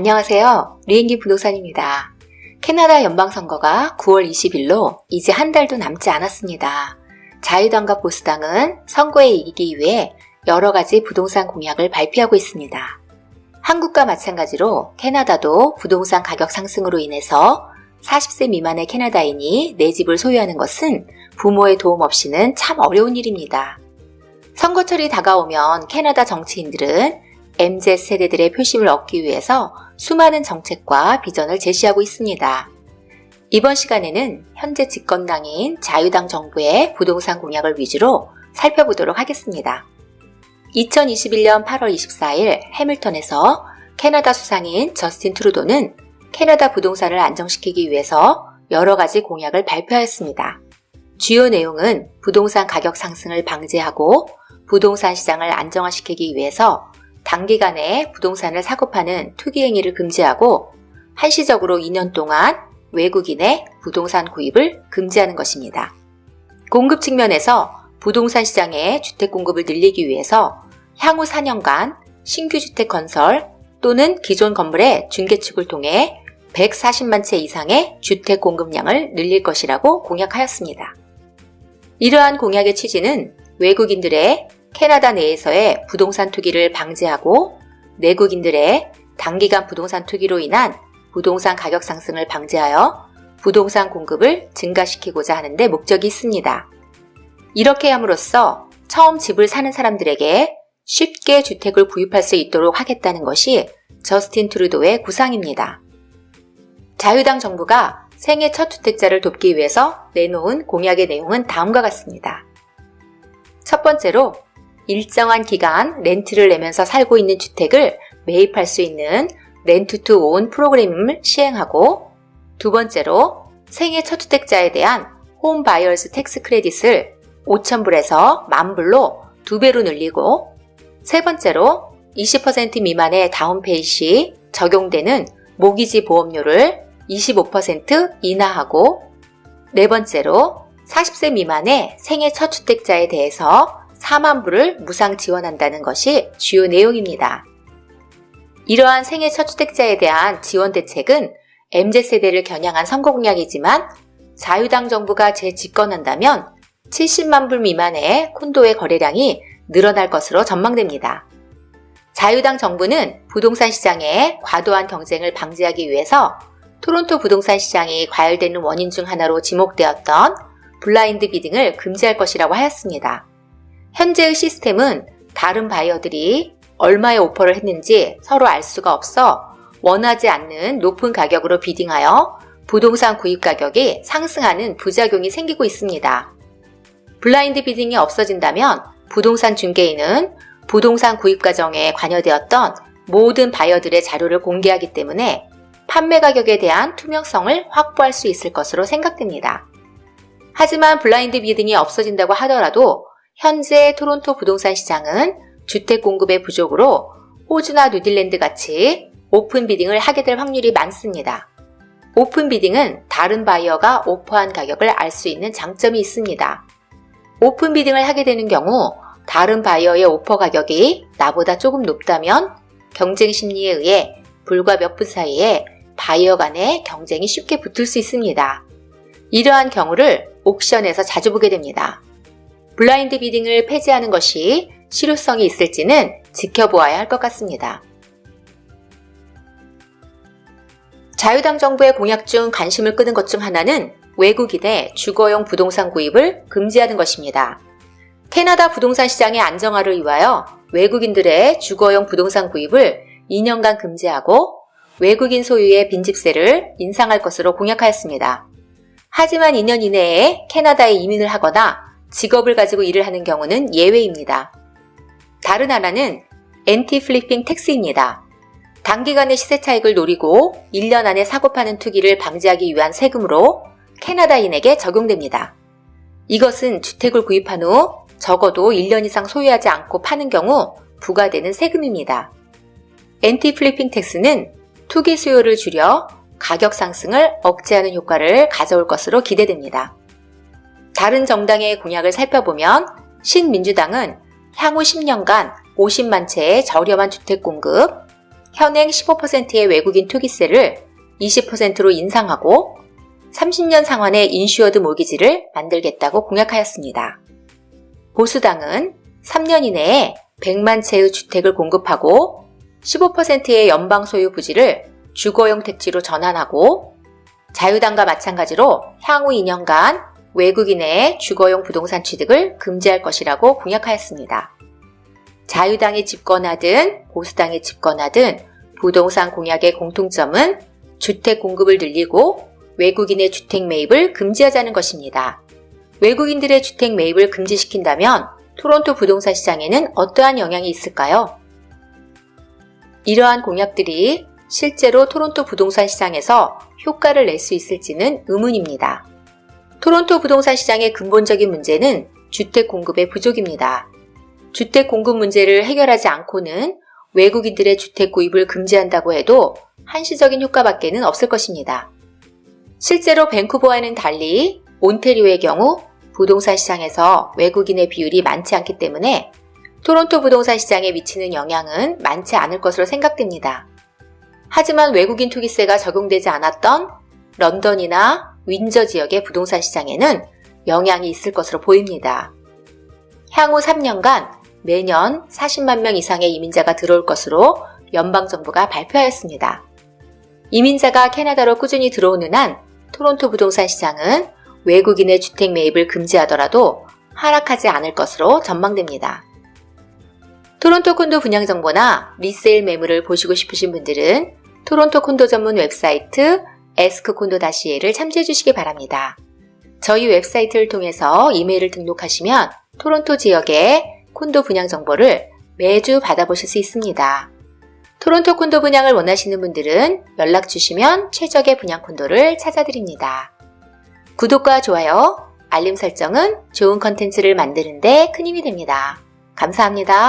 안녕하세요. 리앤기 부동산입니다. 캐나다 연방선거가 9월 20일로 이제 한 달도 남지 않았습니다. 자유당과 보수당은 선거에 이기기 위해 여러 가지 부동산 공약을 발표하고 있습니다. 한국과 마찬가지로 캐나다도 부동산 가격 상승으로 인해서 40세 미만의 캐나다인이 내 집을 소유하는 것은 부모의 도움 없이는 참 어려운 일입니다. 선거철이 다가오면 캐나다 정치인들은 MZ세대들의 표심을 얻기 위해서 수많은 정책과 비전을 제시하고 있습니다. 이번 시간에는 현재 집권당인 자유당 정부의 부동산 공약을 위주로 살펴보도록 하겠습니다. 2021년 8월 24일 해밀턴에서 캐나다 수상인 저스틴 트루도는 캐나다 부동산을 안정시키기 위해서 여러 가지 공약을 발표하였습니다. 주요 내용은 부동산 가격 상승을 방지하고 부동산 시장을 안정화시키기 위해서 단기간에 부동산을 사고 파는 투기 행위를 금지하고 한시적으로 2년 동안 외국인의 부동산 구입을 금지하는 것입니다. 공급 측면에서 부동산 시장의 주택 공급을 늘리기 위해서 향후 4년간 신규 주택 건설 또는 기존 건물의 중개축을 통해 140만 채 이상의 주택 공급량을 늘릴 것이라고 공약하였습니다. 이러한 공약의 취지는 외국인들의 캐나다 내에서의 부동산 투기를 방지하고 내국인들의 단기간 부동산 투기로 인한 부동산 가격 상승을 방지하여 부동산 공급을 증가시키고자 하는데 목적이 있습니다. 이렇게 함으로써 처음 집을 사는 사람들에게 쉽게 주택을 구입할 수 있도록 하겠다는 것이 저스틴 트루도의 구상입니다. 자유당 정부가 생애 첫 주택자를 돕기 위해서 내놓은 공약의 내용은 다음과 같습니다. 첫 번째로 일정한 기간 렌트를 내면서 살고 있는 주택을 매입할 수 있는 렌트 투 온 프로그램을 시행하고, 두 번째로 생애 첫 주택자에 대한 홈 바이어스 텍스 크레딧을 5,000불에서 10,000불로 2배로 늘리고, 세 번째로 20% 미만의 다운페이 시 적용되는 모기지 보험료를 25% 인하하고, 네 번째로 40세 미만의 생애 첫 주택자에 대해서 40,000불을 무상 지원한다는 것이 주요 내용입니다. 이러한 생애 첫 주택자에 대한 지원 대책은 MZ세대를 겨냥한 선거 공약이지만 자유당 정부가 재집권한다면 70만 불 미만의 콘도의 거래량이 늘어날 것으로 전망됩니다. 자유당 정부는 부동산 시장의 과도한 경쟁을 방지하기 위해서 토론토 부동산 시장이 과열되는 원인 중 하나로 지목되었던 블라인드 비딩을 금지할 것이라고 하였습니다. 현재의 시스템은 다른 바이어들이 얼마의 오퍼를 했는지 서로 알 수가 없어 원하지 않는 높은 가격으로 비딩하여 부동산 구입 가격이 상승하는 부작용이 생기고 있습니다. 블라인드 비딩이 없어진다면 부동산 중개인은 부동산 구입 과정에 관여되었던 모든 바이어들의 자료를 공개하기 때문에 판매 가격에 대한 투명성을 확보할 수 있을 것으로 생각됩니다. 하지만 블라인드 비딩이 없어진다고 하더라도 현재 토론토 부동산 시장은 주택 공급의 부족으로 호주나 뉴질랜드 같이 오픈 비딩을 하게 될 확률이 많습니다. 오픈 비딩은 다른 바이어가 오퍼한 가격을 알 수 있는 장점이 있습니다. 오픈 비딩을 하게 되는 경우 다른 바이어의 오퍼 가격이 나보다 조금 높다면 경쟁 심리에 의해 불과 몇 분 사이에 바이어 간의 경쟁이 쉽게 붙을 수 있습니다. 이러한 경우를 옥션에서 자주 보게 됩니다. 블라인드 비딩을 폐지하는 것이 실효성이 있을지는 지켜보아야 할 것 같습니다. 자유당 정부의 공약 중 관심을 끄는 것 중 하나는 외국인의 주거용 부동산 구입을 금지하는 것입니다. 캐나다 부동산 시장의 안정화를 위하여 외국인들의 주거용 부동산 구입을 2년간 금지하고 외국인 소유의 빈집세를 인상할 것으로 공약하였습니다. 하지만 2년 이내에 캐나다에 이민을 하거나 직업을 가지고 일을 하는 경우는 예외입니다. 다른 하나는 엔티 플리핑 텍스입니다. 단기간의 시세 차익을 노리고 1년 안에 사고 파는 투기를 방지하기 위한 세금으로 캐나다인에게 적용됩니다. 이것은 주택을 구입한 후 적어도 1년 이상 소유하지 않고 파는 경우 부과되는 세금입니다. 엔티 플리핑 텍스는 투기 수요를 줄여 가격 상승을 억제하는 효과를 가져올 것으로 기대됩니다. 다른 정당의 공약을 살펴보면 신민주당은 향후 10년간 50만 채의 저렴한 주택 공급, 현행 15%의 외국인 투기세를 20%로 인상하고 30년 상환의 인슈어드 모기지를 만들겠다고 공약하였습니다. 보수당은 3년 이내에 100만 채의 주택을 공급하고 15%의 연방 소유 부지를 주거용 택지로 전환하고 자유당과 마찬가지로 향후 2년간 외국인의 주거용 부동산 취득을 금지할 것이라고 공약하였습니다. 자유당이 집권하든 보수당이 집권하든 부동산 공약의 공통점은 주택 공급을 늘리고 외국인의 주택 매입을 금지하자는 것입니다. 외국인들의 주택 매입을 금지시킨다면 토론토 부동산 시장에는 어떠한 영향이 있을까요? 이러한 공약들이 실제로 토론토 부동산 시장에서 효과를 낼 수 있을지는 의문입니다. 토론토 부동산 시장의 근본적인 문제는 주택 공급의 부족입니다. 주택 공급 문제를 해결하지 않고는 외국인들의 주택 구입을 금지한다고 해도 한시적인 효과밖에는 없을 것입니다. 실제로 밴쿠버와는 달리 온태리오의 경우 부동산 시장에서 외국인의 비율이 많지 않기 때문에 토론토 부동산 시장에 미치는 영향은 많지 않을 것으로 생각됩니다. 하지만 외국인 투기세가 적용되지 않았던 런던이나 윈저 지역의 부동산 시장에는 영향이 있을 것으로 보입니다. 향후 3년간 매년 40만 명 이상의 이민자가 들어올 것으로 연방정부가 발표하였습니다. 이민자가 캐나다로 꾸준히 들어오는 한 토론토 부동산 시장은 외국인의 주택 매입을 금지하더라도 하락하지 않을 것으로 전망됩니다. 토론토 콘도 분양 정보나 리세일 매물을 보시고 싶으신 분들은 토론토 콘도 전문 웹사이트 askcondo-a를 참조해 주시기 바랍니다. 저희 웹사이트를 통해서 이메일을 등록하시면 토론토 지역의 콘도 분양 정보를 매주 받아보실 수 있습니다. 토론토 콘도 분양을 원하시는 분들은 연락 주시면 최적의 분양 콘도를 찾아드립니다. 구독과 좋아요, 알림 설정은 좋은 컨텐츠를 만드는 데 큰 힘이 됩니다. 감사합니다.